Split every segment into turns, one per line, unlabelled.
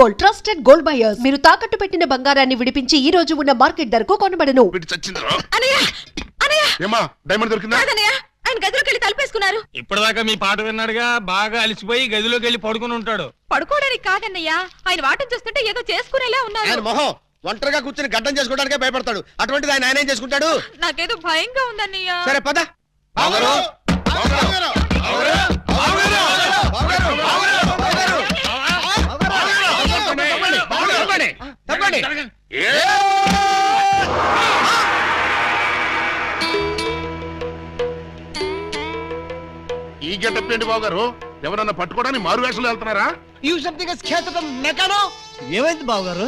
Gold, trusted gold buyers. మీరు తాకట్టు పెట్టిన బంగారాన్ని విడిపించి ఈ రోజు ఉన్న మార్కెట్ ధరకు కొనబడను.
డైమండ్ దొరికిందా?
ఆయన గదిలోకి వెళ్ళి తలుపేసుకున్నారు.
ఇప్పటిదాకా మీ పాట విన్నాడుగా, బాగా అలసిపోయి గదిలోకి వెళ్ళి పడుకుని ఉంటాడు.
పడుకోవడానికి కాదన్నయ్యా, ఆయన వాటం చూస్తుంటే ఏదో చేసుకునేలా ఉన్నారు.
ఆయన మొహం ఒంటరిగా కూర్చొని గడ్డం చేసుకోవడానికే భయపడతాడు. అటువంటిది ఆయన ఏం చేసుకుంటాడు?
నాకేదో భయంగా ఉందన్నయ్యా.
సరే పద. ఈ గెటప్ ఏంటి బాబు గారు? ఎవరన్నా పట్టుకోవడానికి మారు వేషాలు వెళ్తున్నారా?
ఏమైంది బావగారు?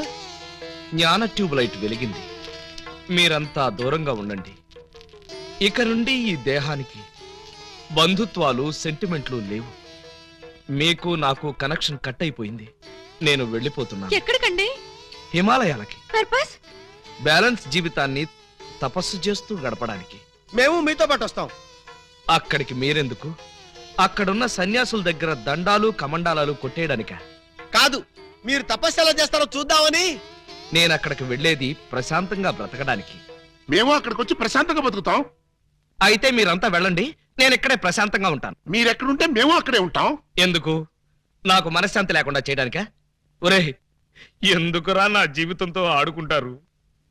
జ్ఞాన ట్యూబ్ లైట్ వెలిగింది. మీరంతా దూరంగా ఉండండి. ఇక నుండి ఈ దేహానికి బంధుత్వాలు, సెంటిమెంట్లు లేవు. మీకు నాకు కనెక్షన్ కట్ అయిపోయింది. నేను వెళ్ళిపోతున్నాను.
ఎక్కడికండి?
హిమాలయాలకి.
పర్పస్?
బ్యాలెన్స్ జీవితాన్ని తపస్సు చేస్తూ గడపడానికి.
మేము మీతో పాటు వస్తాం.
అక్కడికి మీరెందుకు? అక్కడున్న సన్యాసుల దగ్గర దండాలు కమండాలాలు కొట్టేయడానిక?
కాదు, మీరు తపస్సు ఎలా చేస్తారో చూద్దామని.
నేను అక్కడికి వెళ్లేది ప్రశాంతంగా బ్రతకడానికి.
మేము అక్కడికి వచ్చి ప్రశాంతంగా బతుకుతాం.
అయితే మీరంతా వెళ్ళండి, నేను ఇక్కడే ప్రశాంతంగా ఉంటాను.
మీరెక్కడుంటే మేము అక్కడే ఉంటాం.
ఎందుకు? నాకు మనశ్శాంతి లేకుండా చేయడానికా? ఒరే, ఎందుకురా నా జీవితంతో ఆడుకుంటారు?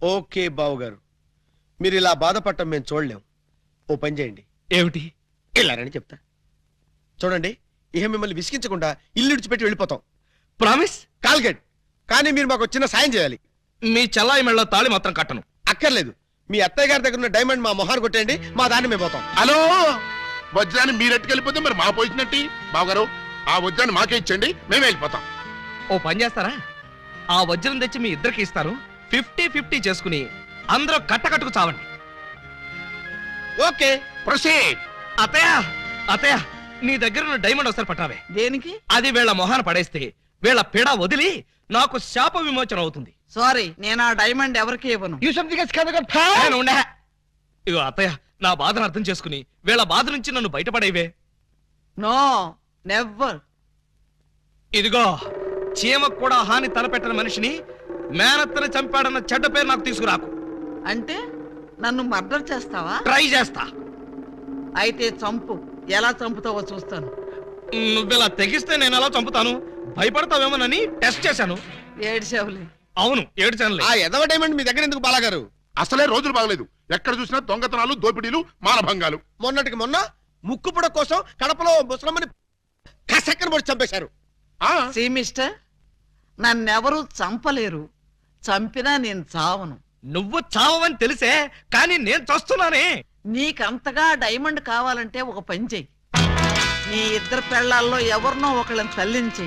ఓకే బావు గారు, మీరు ఇలా బాధపడటం మేము చూడలేం. ఓ పని చేయండి.
ఏమిటి?
వెళ్ళారని చెప్తా. చూడండి, ఇహ మిమ్మల్ని విసిగించకుండా ఇల్లు విడిచిపెట్టి వెళ్ళిపోతాం.
ప్రామిస్?
కాల్గెట్. కానీ మీరు మాకు చిన్న సాయం చేయాలి.
మీ చల్లాయి మెళ్ళ తాళి మాత్రం కట్టను.
అక్కర్లేదు, మీ అత్తయ్య గారి దగ్గర ఉన్న డైమండ్ మా మొహాన్ని కొట్టేయండి, మా దాన్ని మేము పోతాం.
హలో, వజ్రాన్ని మీరు ఎట్టుకెళ్ళిపోతే మరి మా పోయినట్టు. బావగారు, ఆ వజ్రాన్ని మాకే ఇచ్చండి, మేమే వెళ్ళిపోతాం.
ఓ పని చేస్తారా? ఆ వజ్రం తెచ్చి మీ ఇద్దరికి ఇస్తాను. 50-50 చేసుకుని అందరూ కట్టకట్టుకు చావండి.
Okay,
proceed.
అత్తయ్య, అత్తయ్య, నీ దగ్గర ఉన్న డైమండ్ ఒకసారి పట్టావే.
దేనికి?
అది వీళ్ళ మొహాన పడేస్తే వీళ్ళ పిడ వదిలి నాకు శాప విమోచన అవుతుంది.
సారీ, నేను ఆ డైమండ్ ఎవరికి ఇవ్వను.
నేను ఉండే. ఇగో అత్తయ్య, నా బాధను అర్థం చేసుకుని వీళ్ళ బాధ నుంచి నన్ను బయటపడేవే.
No, never.
ఇదిగో, చీమకు కూడా హాని తలపెట్టిన మనిషిని మేనత్తని చంపాడన్న చెడ్డ పేరు నాకు తీసుకురాకు.
అంటే నన్ను మర్డర్ చేస్తావా?
ట్రై చేస్తా.
అయితే చంపు. ఎలా చంపుతావో చూస్తాను.
నువ్వెలా తెగిస్తే నేను ఎలా చంపుతాను? భయపడతావేమోనని టెస్ట్ చేశాను.
ఏడ్చావులే.
అవును, ఏడ్చానులే.
ఆ ఎదవ డైమండ్ మీ దగ్గర ఎందుకు బాలాగారు?
అసలే రోజులు బాగలేదు. ఎక్కడ చూసినా దొంగతనాలు, దోపిడీలు, మానభంగాలు.
మొన్నటికి మొన్న ముక్కుపుడ కోసం కడపలో ముసలమ్మని కసక్కన పొడి చంపేశారు.
సీ మిస్టర్, నన్నెవరూ చంపలేరు. చంపినా నేను చావను.
నువ్వు చావని తెలిసే, కానీ నేను చస్తున్నానే.
నీకంతగా డైమండ్ కావాలంటే ఒక పని చెయ్యి. నీ ఇద్దరు పెళ్లాల్లో ఎవరినో ఒకళ్ళని తల్లించి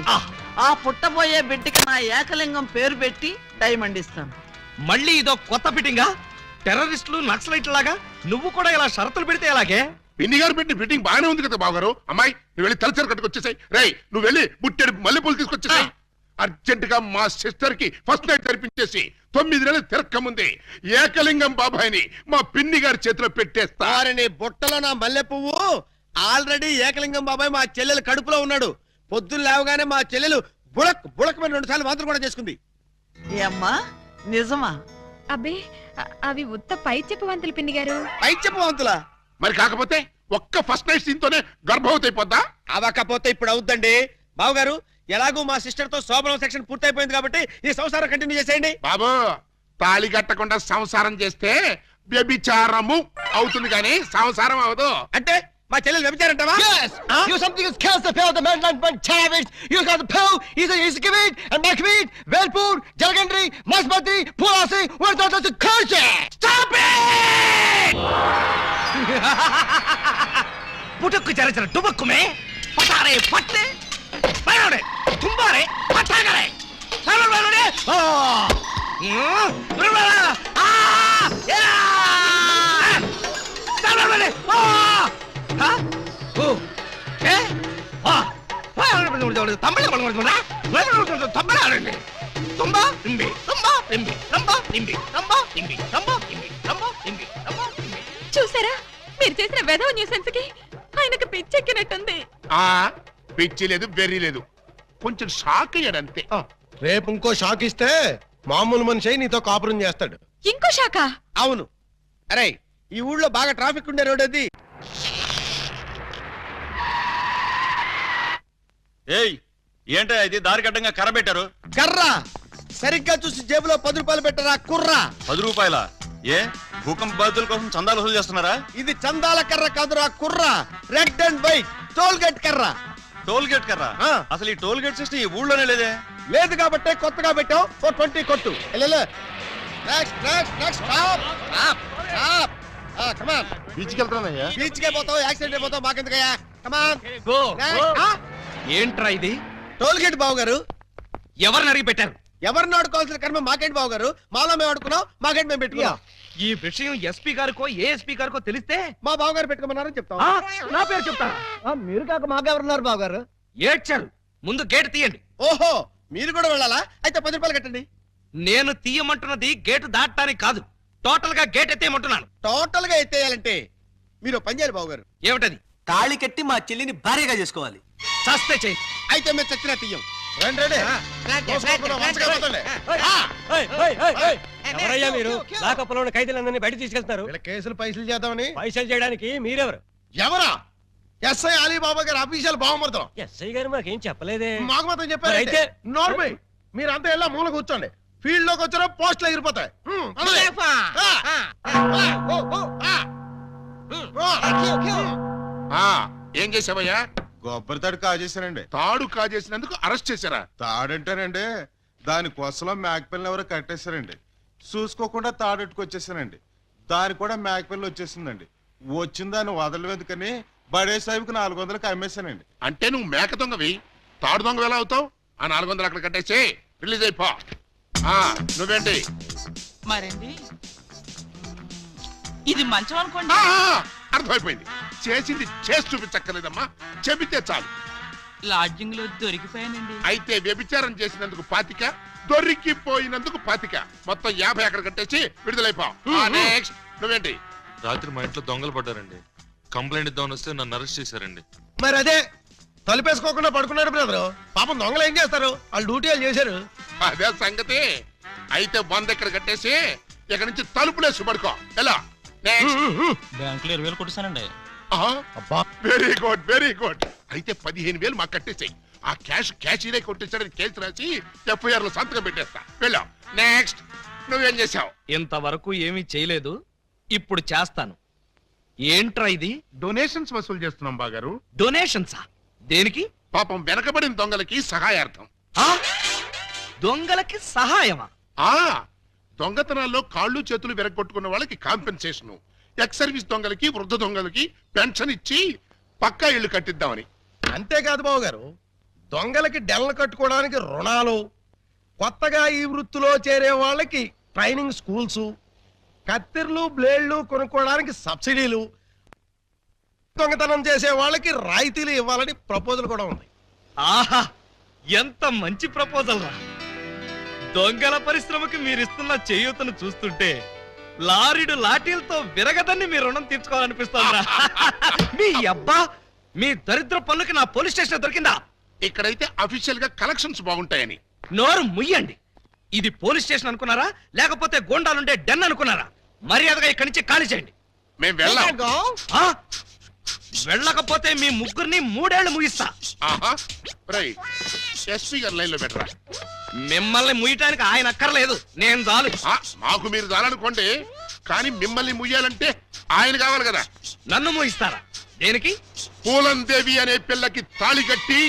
ఆ పుట్టబోయే బిడ్డకి నా ఏకలింగం పేరు పెట్టి డైమండ్ ఇస్తాను.
మళ్ళీ ఇదో కొత్త ఫిట్టింగా? టెర్రరిస్టులు, నక్సలైట్ లాగా నువ్వు కూడా ఇలా షరతులు పెడితే ఎలాగే?
పిన్ని గారు పెట్టిన ఫిట్టింగ్ బాగానే ఉంది కదా బావగారు. అమ్మాయి, నువ్వు వెళ్ళి తలచరు కట్టుకొచ్చేసాయి. రై, నువ్వు వెళ్ళి బుట్టెడు మల్లెపూలు తీసుకొచ్చేసాయి. అర్జెంట్ గా మా సిస్టర్ కి ఫస్ట్ నైట్ తెరిపించేసి 9 నెలలు తిరక్కముంది ఏకలింగం బాబాయిని మా పిన్ని గారి చేతిలో పెట్టేస్తా.
నీ బుట్టలో నా మల్లె పువ్వు. ఆల్రెడీ ఏకలింగం బాబాయ్ మా చెల్లెలు కడుపులో ఉన్నాడు. పొద్దున్న లేవగానే మా చెల్లెలు బుడక్ బుడకమైన 2 సార్లు మాత్రం కూడా చేసుకుంది.
ఏమ్మా, నిజమా?
అబ్బే, అవి ఉత్త పై చెప్పవంతులు పిన్ని గారు.
పై చెప్పవంతులా?
మరి కాకపోతే ఒక్క ఫస్ట్ నైట్ సీన్ తోనే గర్భవతి అయిపోద్దా?
అవకపోతే ఇప్పుడు అవుద్దండి. బావగారు, ఎలాగూ మా సిస్టర్ తో శోభనం సెక్షన్ పూర్తయిపోయింది కాబట్టి ఈ సంసారం కంటిన్యూ చేసేయండి.
బాబు, తాళి కట్టకుండా సంసారం చేస్తే వ్యభిచారము అవుతుంది కానీ సంసారం అవదు.
అంటే మా చెల్లెలు వ్యభిచారంటావా?
You something is kills the pill, the man like one savage. You got the pill, he's a kibit, and my kibit, Velpur, Jalgandri, Masbati, Pulasi, where's the culture?
Stop it! पुटक जरा जरा डुबक में पटारे पट्टे बैठे तुम्हारे पटा करे चलो बैठे आ या चलो बैठे हाँ ओ ए हाँ तमिल तमिल आने तुम्बा इम्बी तुम्बा इम्बी तुम्बा इम्बी तुम्बा इम्बी तुम्बा इम्बी तुम्बा इम्बी तुम्बा इम्बी
చూసారా, మీరు చేసిన వెధవ న్యూసెన్స్ కి ఆయనకు పిచ్చెక్కినట్టుంది.
పిచ్చి లేదు, వెర్రి లేదు, కొంచెం షాక్ అయ్యాడు అంతే.
రేపు ఇంకో షాక్ ఇస్తే మామూలు మనిషి అయి నీతో కాపురం చేస్తాడు.
ఇంకో శాఖ.
అవును. అరే ఈ ఊళ్ళో బాగా ట్రాఫిక్ ఉండే రోడ్ అది.
ఏయ్ ఏంటో ఇది దారి కట్టంగా కర్ర పెట్టారు.
కర్ర సరిగ్గా చూసి జేబులో 10 రూపాయలు పెట్టరా కుర్రా.
10 రూపాయల? ఏ భూకంప బాధితుల కోసం చందాలు వసూలు చేస్తున్నారా?
ఇది చందాల కర్ర కాదురా కుర్రా, red and white toll gate కర్ర.
టోల్ గేట్ కర్ర?
ఆ.
అసలు ఈ టోల్ గేట్ సిస్టమ్ ఈ ఊళ్ళోనే లేదే.
లేదు కాబట్టే కొత్తగా పెట్టాం. 20 కొట్టు. Next next next stop stop stop. Come on.
బీచ్కి వెళ్తానయ్యా.
బీచ్ కే పోతావు, యాక్సిడెంట్ అయిపోతావు, మాకెందుకయ్యా. కమాన్.
గో ఏంట్రా ఇది?
టోల్ గేట్ బావు గారు.
ఎవరిని అడిగి పెట్టారు?
ఎవరిని ఆడుకోవాల్సిన కర్మ మాకేంటి బావు గారు. మాలో మేము ఆడుకున్నాం, మాకేంటి మేము పెట్టుకున్నాం.
ఈ విషయం ఎస్పీ గారికో ఏఎస్పీ గారికో తెలిస్తే
మా బావగారు పెట్టుకోమన్నారని చెప్తాం.
ఆ, నా పేరు చెప్తారా?
మీరు కాక మాకెవరున్నారు బాబు గారు?
ఏడ్చారు. ముందు గేట్ తీయండి.
ఓహో మీరు కూడా వెళ్ళాలా? అయితే 10 రూపాయలు కట్టండి.
నేను తీయమంటున్నది గేటు దాటడానికి కాదు, టోటల్ గా గేట్ ఎత్తేయమంటున్నాను.
టోటల్ గా ఎత్తేయాలంటే మీరు పని చేయాలి బావు గారు.
ఏమిటది?
తాళి కట్టి మా చెల్లిని భార్యగా చేసుకోవాలి.
చస్తే చెయ్యి.
అయితే మేము చచ్చినా తీయం.
రండి రండి.
ఎవరయ్యా మీరు? లాకప్లో ఉన్న ఖైదీలందరినీ బయట తీసుకెళ్తున్నారు.
వీళ్ళ కేసులు పైసలు చేద్దామని.
పైసలు చేయడానికి మీరెవరు?
ఎవరా? ఎస్ఐ అలీబాబా గారు అఫీషియల్ బావమరుతాం.
ఎస్ఐ గారు మాకేం చెప్పలేదే.
మాకు మాత్రం చెప్పారు.
అయితే
నోర్మై మీరంతా ఎలా మూల కూర్చోండి. ఫీల్డ్ లోకి వచ్చారో పోస్టులు ఎగిరిపోతాయి.
ఏం చేసావయ్యా?
కొబ్బరి తాడు కాజేశారండి.
తాడు కాజేసినందుకు అరెస్ట్ చేశారా?
తాడంటారండి దాని కొసలో మేకపిల్లని ఎవరో కట్టేశారండి. చూసుకోకుండా తాడెట్టుకొచ్చేసానండి. దాని కూడా మేకపిల్ల వచ్చేసిందండి. వచ్చిన దాన్ని వదలవేందుకని బడే సాహిబ్కి 400కి అమ్మేశానండి.
అంటే నువ్వు మేక దొంగవి, తాడు దొంగ ఎలా అవుతావు? ఆ 400 అక్కడ కట్టేసి రిలీజ్ అయిపో. నువ్వేంటి?
మరండి ఇది మంచం అనుకోండి.
అర్థమైపోయింది. చేసింది చేసి చూపించక్కర్లేదమ్మా, చెబితే చాలు.
లాడ్జింగ్ లో దొరికిపోయానండి.
అయితే వ్యభిచారం చేసినందుకు 25, దొరికిపోయినందుకు 25, మొత్తం 50 అక్కడ కట్టేసి విడుదలైపో. నెక్స్ట్ నువ్వేంటి?
రాత్రి మా ఇంట్లో దొంగలు పడ్డారండి. కంప్లైంట్ ఇద్దామని వస్తే నన్ను అరెస్ట్ చేశారండి.
మరి అదే తలుపేసుకోకుండా పడుకున్నాడు బ్రదరు. పాపం దొంగలు ఏం చేస్తారు? వాళ్ళు డ్యూటీ వాళ్ళు చేశారు.
అదే సంగతి. అయితే 100 ఇక్కడ కట్టేసి ఇక్కడ నుంచి తలుపులేసి పడుకో. ఎలా?
బ్యాంకులో 20,000 కొట్టిస్తానండి.
Very good very good. అయితే 15,000 మాకు కట్టేసాయి. ఆ క్యాషీలే కొట్టేసాడని కేసు రాసి FIR లో సంతకం పెట్టేస్తా. వెళ్ళాం. నెక్స్ట్ నువ్వేం చేసావు?
ఇంతవరకు ఏమీ చేయలేదు, ఇప్పుడు చేస్తాను. ఏంట్రా ఇది?
డొనేషన్స్ వసూలు చేస్తున్నాం బాగారు.
డొనేషన్సా? దేనికి?
పాపం వెనకబడిన దొంగలకి సహాయార్థం.
ఆ? దొంగలకి సహాయమా?
దొంగతనాల్లో కాళ్ళు చేతులు విరగొట్టుకున్న వాళ్ళకి కాంపెన్సేషన్, ఎక్స్ సర్వీస్ దొంగలకి వృద్ధ దొంగలకి పెన్షన్ ఇచ్చి పక్కా ఇళ్లు కట్టిద్దామని.
అంతేకాదు బాబు గారు, దొంగలకి డెల్లు కట్టుకోవడానికి రుణాలు, కొత్తగా ఈ వృత్తిలో చేరే వాళ్ళకి ట్రైనింగ్ స్కూల్స్, కత్తిర్లు బ్లేడ్లు కొనుక్కోవడానికి సబ్సిడీలు, దొంగతనం చేసే వాళ్ళకి రాయితీలు ఇవ్వాలని ప్రపోజల్ కూడా ఉంది.
ఆహా, ఎంత మంచి ప్రపోజల్ రా! దొంగల పరిశ్రమకి మీరిస్తున్న చేయూతను చూస్తుంటే లారీడు లాఠీలతో విరగదని మీ రుణం తీర్చుకోవాలనిపిస్తుందా? మీ అబ్బా, మీ దరిద్ర పనులకి నా పోలీస్ స్టేషన్ దొరికిందా?
ఇక్కడైతే అఫీషియల్ గా కలెక్షన్స్ బాగుంటాయని.
నోరు ముయ్యండి. ఇది పోలీస్ స్టేషన్ అనుకున్నారా, లేకపోతే గోండాలుండే డెన్ అనుకున్నారా? మర్యాదగా ఇక్కడి నుంచి ఖాళీ చేయండి.
మేము వెళ్ళాం.
ఆ? వెళ్ళకపోతే మీ ముగ్గురిని 3 ఏళ్లు ముగిస్తా.
ఎస్పీ గారు లైన్ లో పెట్టరా.
మిమ్మల్ని ముయ్యటానికి ఆయన అక్కర్లేదు, నేను చాలు.
మాకు మీరు చాలనుకోండి, కానీ మిమ్మల్ని ముయ్యాలంటే ఆయన కావాలి కదా.
నన్ను ముగిస్తారా? దేనికి?
పూలందేవి అనే పిల్లకి తాళి కట్టి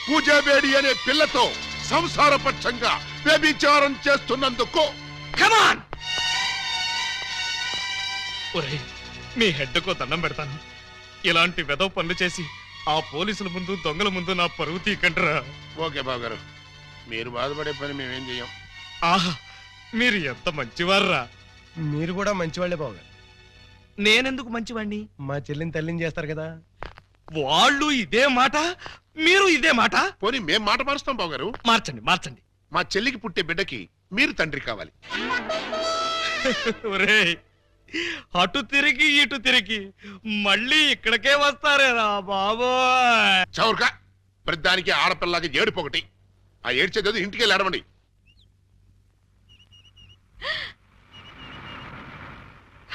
పూజాబేడి అనే పిల్లతో సంసారపక్షంగా వ్యభిచారం చేస్తున్నందుకు.
కమాన్! ఒరేయ్, మీ హెడ్కో దండం పెడతాను. ఇలాంటి వెదవ పనులు చేసి ఆ పోలీసుల ముందు దొంగల ముందు నా పరువు తీకంటరా.
ఓకే బాబు గారు, మీరు బాధపడే పని మేమేం చెయ్యం.
ఆహా, మీరు ఎంత మంచివారా.
మీరు కూడా మంచివాళ్లే బాబు గారు.
నేనెందుకు మంచివాణ్ణి?
మా చెల్లిని తల్లిని చేస్తారు కదా.
వాళ్ళు ఇదే మాట, మీరు ఇదే మాట.
పోనీ మేం మాట మారుస్తాం బాబు గారు.
మార్చండి మార్చండి.
మా చెల్లికి పుట్టే బిడ్డకి మీరు తండ్రి కావాలి.
ఒరేయ్, అటు తిరిగి ఇటు తిరిగి మళ్ళీ ఇక్కడికే వస్తారేరా బాబోయ్.
చౌర్గా ప్రతిదానికి ఆడపిల్లకి ఏడుపు ఒకటి. ఆ ఏడ్చేది ఇంటికి వెళ్ళి ఆడమండి.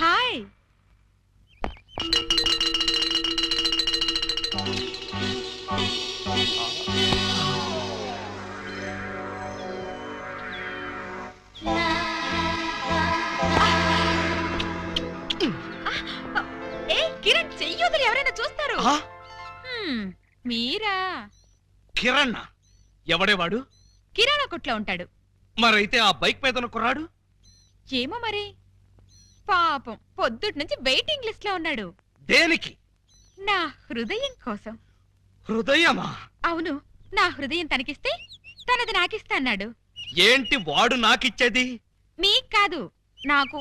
హాయ్. ఏ కిరణ్, చెయ్యొదిలి ఎవరైనా చూస్తారు. మీరా?
కిరణ్ ఎవడేవాడు?
కిరాణా కొట్లో ఉంటాడు.
మరైతే ఆ బైక్ మీద కుర్రాడు?
ఏమో మరి. పాపం పొద్దుటి నుంచి వెయిటింగ్ లిస్ట్ లో ఉన్నాడు.
దేనికి?
నా హృదయం కోసం.
హృదయమా?
అవును, నా హృదయం తనకిస్తే తనది నాకిస్తా అన్నాడు.
ఏంటి వాడు నాకిచ్చేది?
మీకు కాదు, నాకు.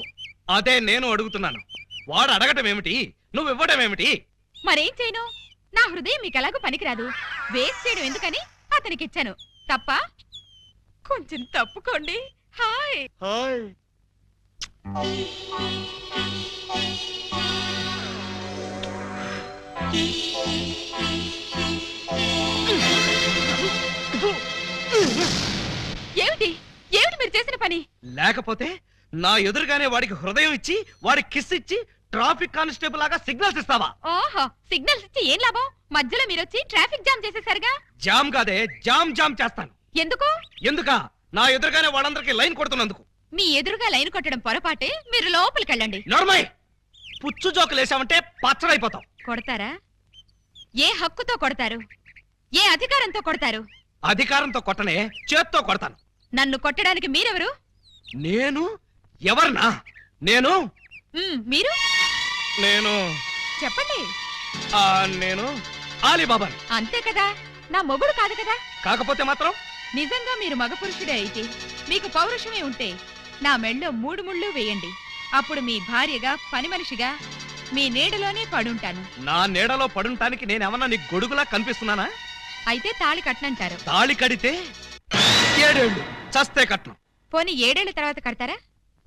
అదే నేను అడుగుతున్నాను. వాడు అడగటం ఏమిటి, నువ్వు ఇవ్వడం ఏమిటి?
మరేం చేయను? నా హృదయం మీకు ఎలాగో పనికిరాదు, వేస్ట్ చేయడం ఎందుకని అతనికిచ్చాను. తప్ప? కొంచెం తప్పుకోండి. హాయ్.
హాయ్.
ఏమిటి ఏమిటి మీరు చేసిన పని?
లేకపోతే నా ఎదురుగానే వాడికి హృదయం ఇచ్చి వాడి కిస్ ఇచ్చి ట్రాఫిక్ కానిస్టేబుల్ లాగా సిగ్నల్స్ ఇస్తావా?
ఓహో, సిగ్నల్స్ ఇచ్చి ఏం లాభం? మధ్యలో మీరొచ్చి ట్రాఫిక్ జామ్ చేసేసరిగా.
జామ్ కాదే, జామ్ జామ్ చేస్తాను.
ఎందుకు?
ఎందుకా? నా ఎదురుగానే వాళ్ళందరికీ లైన్ కొడుతున్నందుకు.
మీ ఎదురుగా లైన్ కొట్టడం పొరపాటే, మీరు లోపలికెళ్ళండి.
నర్మయ్, పుచ్చు జోకులేసావంటే పచ్చడైపోతాం.
కొడతారా? ఏ హక్కుతో కొడతారు? ఏ అధికారంతో కొడతారు?
అధికారంతో కొట్టనే, చేత్తో కొడతాను.
నన్ను కొట్టడానికి మీరెవరు?
నేను ఎవరినా? నేను
మీరు
నేను
చెప్పండి.
నేను ఆలీబాబాని.
అంతే కదా, నా మొగుడు కాదు కదా.
కాకపోతే మాత్రం
నిజంగా మీరు మగ పురుషుడే అయితే, మీకు పౌరుషమే ఉంటే నా మెళ్ళో 3 ముళ్ళు వేయండి. అప్పుడు మీ భార్యగా, పని మనిషిగా మీ నీడలోనే పడుంటాను.
నా నీడలో పడుంటానికి నేనేమన్నా నీకు గొడుగులా కనిపిస్తున్నానా?
అయితే తాళి కట్నంటారు.
తాళి కడితే 7 ఏళ్ళు, చస్తే కట్నం.
పోనీ 7 ఏళ్ల తర్వాత కడతారా?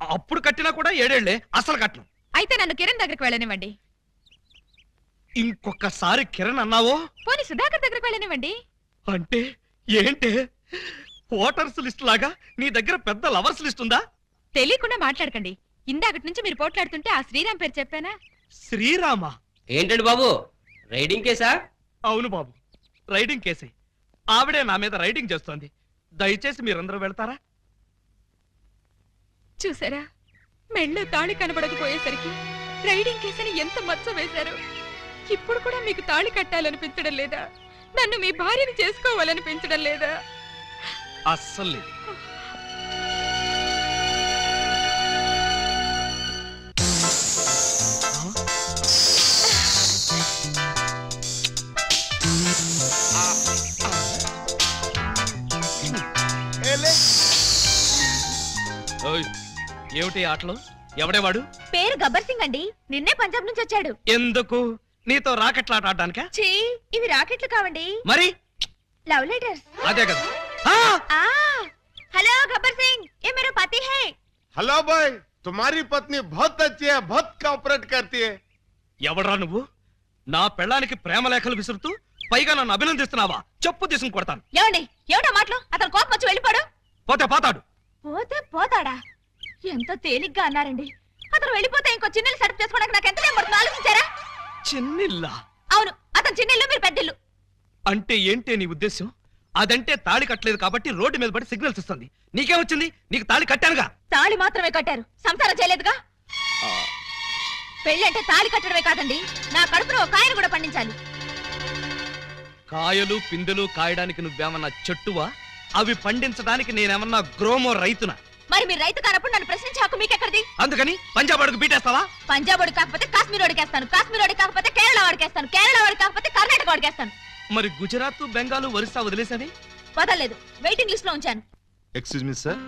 అప్పుడు కట్టినా కూడా 7 ఏళ్లే, అసలు కట్నం.
అయితే నన్ను కిరణ్ దగ్గరికి వెళ్ళనివ్వండి.
ఇంకొకసారి కిరణ్ అన్నావో?
పోనీ సుధాకర్ దగ్గరికి వెళ్ళనివ్వండి.
అంటే ఏంటే, ఓటర్స్ లిస్ట్ లాగా నీ దగ్గర పెద్ద లవర్స్ లిస్ట్ ఉందా?
తెలియకుండా మాట్లాడకండి. ఇందాకటి నుంచి మీరు పోట్లాడుతుంటే ఆ శ్రీరామ్ పేరు చెప్పానా?
శ్రీరామ?
ఏంటండి బాబు, రైడింగ్ కేసా?
అవును బాబు, రైడింగ్ కేసే. ఆవిడే నా మీద రైడింగ్ చేస్తోంది. దయచేసి మీరందరూ వెళ్తారా?
చూసారా, మెళ్ళో తాళి కనబడకపోయేసరికి రైడింగ్ కేసని ఎంత మచ్చ వేశారు. ఇప్పుడు కూడా మీకు తాళి కట్టాలనిపించడం లేదా? నన్ను మీ భార్యని చేసుకోవాలనిపించడం లేదా?
అస్సలు లేదు. ఓయ్, ఏమిటి ఆటలు? ఎవడేవాడు?
పేరు గబ్బర్ సింగ్ అండి. నిన్నే పంజాబ్ నుంచి వచ్చాడు.
ఎందుకు? నీతో రాకెట్లాట ఆడడానికా?
చీ, ఇవి రాకెట్లు కావండి,
మరి
లవ్ లెటర్స్.
అదే కదా.
हेलो गब्बर सिंह, ये मेरा पति है।
हेलो भाई, तुम्हारी पत्नी बहुत अच्छी है, बहुत कोऑपरेट करती है।
ఎవడ్రా నువ్వు? నా పెళ్ళానికి ప్రేమ లేఖలు విసురుతూ పైగా నన్ను అభినందిస్తున్నావా? చెప్పు తీసుకుని కొడతాను.
ఏమండి, ఏమిటా మాటలు? అతను కోపం వచ్చి వెళ్ళిపోడు.
పోతే పోతాడు.
పోతే పోతాడా? ఎంత తేలిగ్గా అన్నారండి. అతను వెళ్ళిపోతే ఇంకో చిన్నెల్లు సెటప్ చేసుకోవడానికి నాకు ఎంత టైం పడుతుందో ఆలోచించారా?
చిన్నిల్లా?
అవును, అతను చిన్నెల్లు, మీరు పెద్దిల్లు.
అంటే ఏంటే నీ ఉద్దేశం? అదంటే తాళి కట్టలేదు కాబట్టి రోడ్డు మీద పడి సిగ్నల్స్ ఇస్తుంది. నీకేమొచ్చింది? నీకు తాళి కట్టానుగా.
తాళి మాత్రమే కట్టారు, సంసారం చేయలేదుగా. పెళ్ళంటే తాళి కట్టడమే కాదండి, నా కడుపులో ఒక కాయను కూడా పండించాలి.
కాయలు పిందెలు కాయడానికి నువ్వేమన్నా చెట్టువా? అవి పండించడానికి నేనేమన్నా గ్రోమో రైతునా?
మరి మీరు రైతు కానప్పుడు నన్ను ప్రశ్నించే హక్కు మీకెక్కడిది?
అందుకని పంజాబ్ అడుగు బీటేస్తావా?
పంజాబ్ వాడికి కాకపోతే కాశ్మీర్ వాడికి వేస్తాను, కాశ్మీర్ వాడికి కాకపోతే కేరళ వాడికి వేస్తాను, కేరళ వాడికి కాకపోతే కర్ణాటక వాడికి వేస్తాను.
మరి గుజరాత్, బెంగాల్, ఒరిస్సా వదిలేసని?
వదలలేదు, వెయిటింగ్ లిస్ట్ లో ఉంచాను.
Excuse me sir.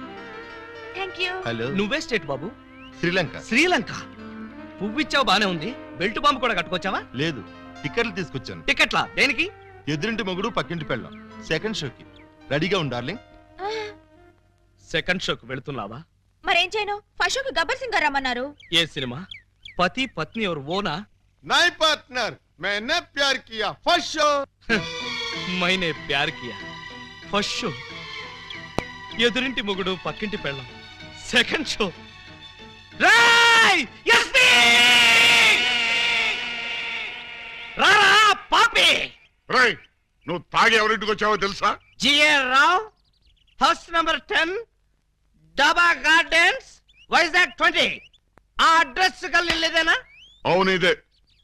Thank you.
Hello.
నువ్వే స్టేట్ బాబు?
శ్రీలంక.
శ్రీలంక? పువ్విచ్చావు బానే ఉంది, బెల్ట్ బాంబు కూడా కట్టుకొచ్చావా?
లేదు, టికెట్లు తీసుకొచ్చాను.
టికెట్లా? దేనికి?
ఎదురింటి మొగుడు పక్కింటి పెళ్ళం, సెకండ్ షోకి. రెడీగా ఉండు డార్లింగ్.
సెకండ్ షోకి వెళుతున్నావా?
మరేం చేయను? ఫస్ట్ షోకి గబ్బర్ సింగ్ గారు రమ్మన్నారు.
ఏ సినిమా? పతి పత్ని और वो ना?
नहीं पार्टनर, मैंने प्यार किया, फर्स्ट शो.
मैंने प्यार किया, फर्स्ट షో. ఎదురింటి మొగుడు పక్కింటి పెళ్ళం సెకండ్ షో రాయ్ ఎస్పీ రారా పాపి
రేయ్ నువ్వు తాగి ఎవరింటికి వచ్చావో తెలుసా?
GR Rao house number 10 Daba Gardens Vizag 20 ఆ అడ్రస్ కలిలేదేనా?
అవును ఇదే.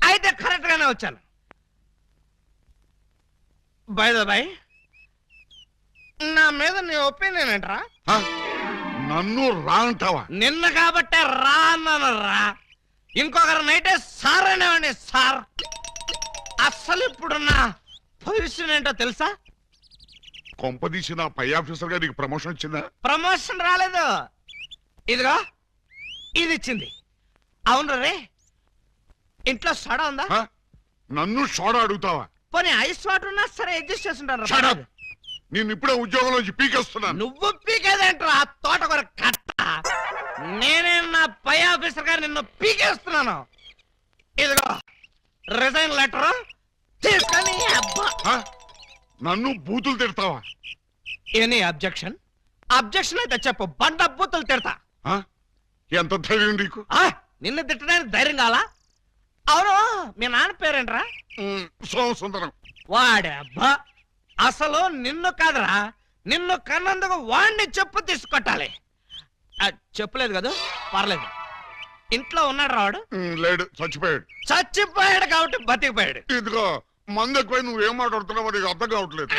అయితే కరెక్ట్ గానే వచ్చాను. బై ద బై నా మీద నీ ఒపీనియన్ ఏంట్రా?
హ? నన్ను రా అంటావా?
నిన్న కాబట్టే రా అన్నాను రా. ఇంకొకరు నైటే సార్ అనేవాడిని సార్. అసలు ఇప్పుడున్న పొజిషన్ ఏంటో తెలుసా?
కొంపదీసి నా పై ఆఫీసర్ గా నీకు ప్రమోషన్ వచ్చిందా?
ప్రమోషన్ రాలేదు. ఇదిగో ఇది ఇచ్చింది. అవును రే, ఇంట్లో సోడా ఉందా?
హ? నన్ను సోడా అడుగుతావా?
పోనీ ఐస్ వాటర్ ఉన్నా సరే అడ్జస్ట్ చేస్తుంటాను.
Shut up! నేను ఇప్పుడే ఉద్యోగంలోంచి పీకేస్తున్నాను.
నువ్వు పీకేదేంట్రా తోటకూర కట్ట. నేనే నా పై ఆఫీసర్ గారు నిన్ను పీకేస్తున్నాను. ఇదిగో రిజైన్ లెటర్ తీసుకొని అబ్బా.
హ? నన్ను బూతులు తిడతావా?
Any objection? అబ్జెక్షన్ అయితే చెప్పు, బండ బూతులు తిడతా.
హ? ఎంత ధైర్యం నీకు?
నిన్ను తిట్టడానికి ధైర్యం కావాలా? అవును, మీ నాన్న పేరేంట్రా?
సోమసుందరం.
వాడే అబ్బా. అసలు నిన్ను కాదురా, నిన్ను కన్నందుకు వాడిని చెప్పు తీసుకొట్టాలి. చెప్పలేదు కదా, పర్లేదు. ఇంట్లో ఉన్నాడు రావాడు?
లేడు, చచ్చిపోయాడు.
చచ్చిపోయాడు కాబట్టి బతికిపోయాడు.
ఇదిగో మందు ఎక్కువై నువ్వేం మాట్లాడుతున్నావో నీకు అర్థం కావట్లేదు.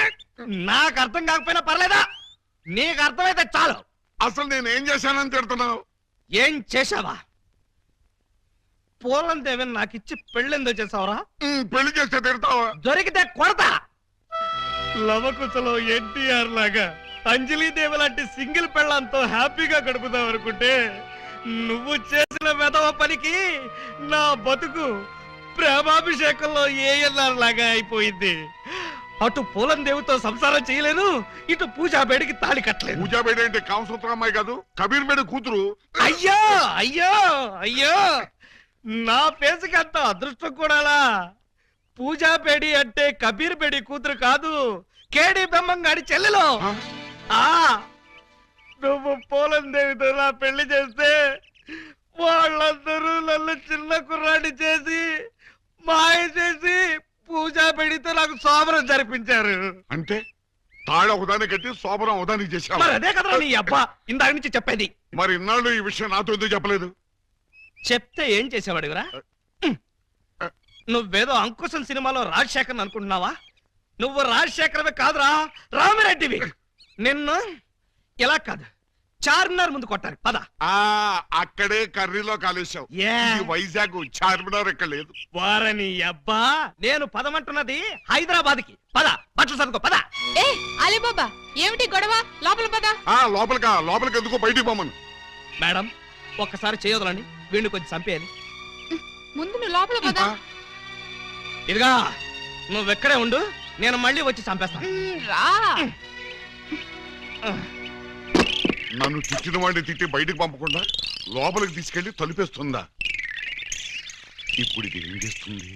నాకు అర్థం కాకపోయినా పర్లేదా? నీకు అర్థమైతే చాలు.
అసలు నేను ఏం చేశానని తిడుతున్నావు?
ఏం చేశావా? పూలం దేవిని నాకు ఇచ్చి పెళ్ళెందుకు చేసావురా?
పెళ్లి చేస్తే తిడతావా?
దొరికితే కొడతా. లవకుశలో ఎన్టీఆర్ లాగా అంజలీదేవి లాంటి సింగిల్ పెళ్ళంతో హ్యాపీగా గడుపుదాం అనుకుంటే నువ్వు చేసిన వెధవ పనికి నా బతుకు ప్రేమాభిషేకంలో ఏఎన్ఆర్ లాగా అయిపోయింది. అటు పూలం దేవితో సంసారం చేయలేను, ఇటు పూజా బేడికి తాళి కట్టలేదు.
పూజా బేడి అంటే కామసూత్ర అమ్మాయి కాదు, కబీర్ బేడి కూతురు.
అయ్యో అయ్యో అయ్యో, నా ఫేస్కి అంత అదృష్టం కూడాలా? పూజా బేడి అంటే కబీర్ బేడి కూతురు కాదు, కేడి బ్రహ్మంగాడి చెల్లెలు. నువ్వు పూలం దేవితో నా పెళ్లి చేస్తే వాళ్ళందరూ నన్ను చిన్న కుర్రాడి చేసి మాయ చేసి పూజా బేడితో నాకు సోమరం జరిపించారు.
అంటే తాళ ఒకదాన్ని కట్టి సోమరం ఒకదానికి చేశావు.
మరి అదే కదా నీ అబ్బా ఇందాక నుంచి చెప్పేది.
మరి ఇన్నాళ్ళు ఈ విషయం నాతో ఎందుకు చెప్పలేదు?
చెప్తే ఏం చేసేవాడివిరా? నువ్వేదో అంకుశం సినిమాలో రాజశేఖర్ అనుకుంటున్నావా? నువ్వు రాజశేఖరవే కాదురా, రామిరెడ్డివి. నిన్ను ఇలా కాదు, చార్మినార్ ముందు కొట్టాలి. పద.
అక్కడే కర్రీలో కాలేశావు. వైజాగ్ చార్మినార్ ఎక్కడ లేదు.
వారని అబ్బా, నేను పదమంటున్నది హైదరాబాద్ కి. పద, బట్టలు సర్దుకో. పద.
ఏ అలీబాబా, ఏమిటి గొడవ? లోపల పద.
లోపలికి ఎందుకో బయటికి పోమను.
మేడం ఒక్కసారి చేయొదలండి, వీడిని కొంచెం చంపేయాలి.
ముందు నువ్వు లోపల పద.
ఇదిగా నువ్వెక్కడే ఉండు, నేను మళ్ళీ వచ్చి చంపేస్తాను.
రా.
నన్ను తిట్టిన వాడిని తిట్టి బయటికి పంపకుండా లోపలికి తీసుకెళ్లి తలుపేస్తుందా? ఇప్పుడు ఇది ఏం చేస్తుంది?